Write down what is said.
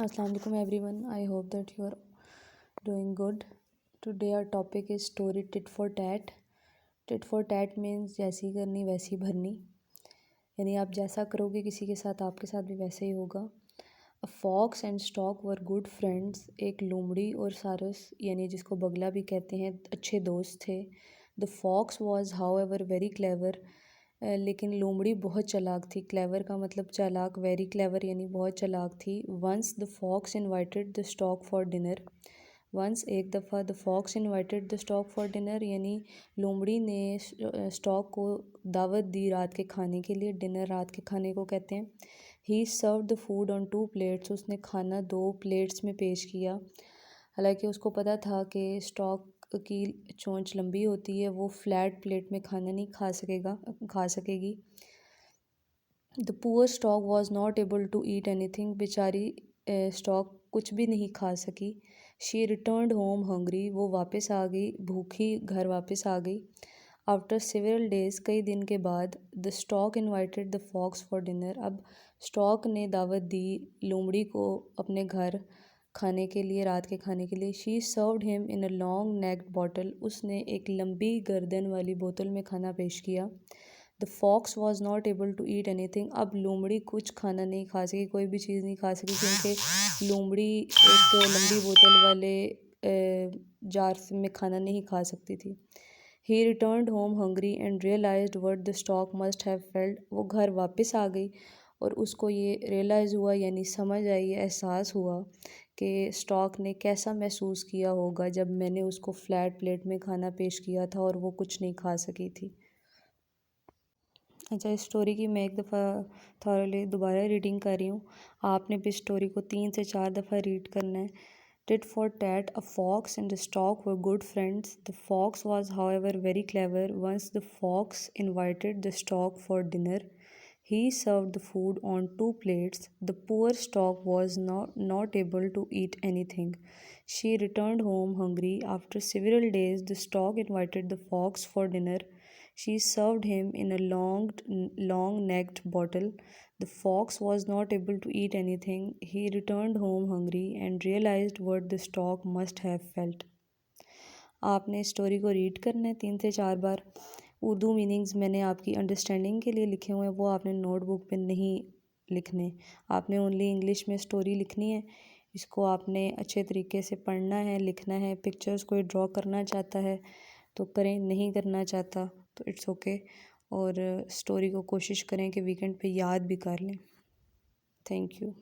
Assalamu alaikum everyone. I hope that you are doing good. Today our topic is story tit for tat. Tit for tat means जैसी करनी वैसी भरनी, यानी आप जैसा करोगे किसी के साथ आपके साथ भी वैसे ही होगा. A fox and stork were good friends. एक लोमड़ी और सारस यानी जिसको बगला भी कहते हैं अच्छे दोस्त थे. The fox was however very clever. लेकिन लोमड़ी बहुत चालाक थी. क्लेवर का मतलब चालाक, वेरी क्लेवर यानी बहुत चालाक थी. Once the fox invited the stork for dinner. Once एक दफ़ा the fox invited the stork for dinner यानी लोमड़ी ने स्टॉक को दावत दी रात के खाने के लिए. डिनर रात के खाने को कहते हैं. He serve the food on 2 plates. उसने खाना 2 प्लेट्स में पेश किया. हालांकि उसको पता था कि स्टॉक की चोंच लंबी होती है, वो फ्लैट प्लेट में खाना नहीं खा सकेगी. The poor stork was not able to eat anything. बेचारी स्टॉक कुछ भी नहीं खा सकी. She returned home hungry. वो वापस आ गई, भूखी घर वापस आ गई. आफ्टर सेवरल डेज, कई दिन के बाद, the stork invited the fox for dinner. अब स्टॉक ने दावत दी लोमड़ी को अपने घर खाने के लिए, रात के खाने के लिए. She served him in a long necked bottle. उसने एक लंबी गर्दन वाली बोतल में खाना पेश किया. The fox was not able to eat anything. अब लोमड़ी कुछ खाना नहीं खा सकी, कोई भी चीज़ नहीं खा सकी, क्योंकि लोमड़ी एक लंबी बोतल वाले जार में खाना नहीं खा सकती थी. He returned home hungry and realised what the stork must have felt. वो घर वापस आ गई और उसको ये रियलाइज़ हुआ यानी समझ आई, एहसास हुआ कि स्टॉक ने कैसा महसूस किया होगा जब मैंने उसको फ्लैट प्लेट में खाना पेश किया था और वो कुछ नहीं खा सकी थी. अच्छा, इस स्टोरी की मैं एक दफ़ा थॉरली दोबारा रीडिंग कर रही हूँ. आपने भी स्टोरी को 3 से 4 दफ़ा रीड करना है. Tit for tat. A fox and a stork were good friends. The fox was however very clever. Once the fox invited the stork for dinner. He served the food on 2 plates. The poor stork was not able to eat anything. She returned home hungry. After several days, the stork invited the fox for dinner. She served him in a long-necked bottle. The fox was not able to eat anything. He returned home hungry and realized what the stork must have felt. आपने story को read करना है 3 से 4 बार. Urdu meanings मैंने आपकी understanding के लिए लिखे हुए हैं, वो आपने नोटबुक पे नहीं लिखने. आपने ओनली इंग्लिश में स्टोरी लिखनी है. इसको आपने अच्छे तरीके से पढ़ना है, लिखना है. पिक्चर्स कोई ड्रॉ करना चाहता है तो करें, नहीं करना चाहता तो इट्स ओके. और स्टोरी को कोशिश करें कि वीकेंड पे याद भी कर लें. Thank you.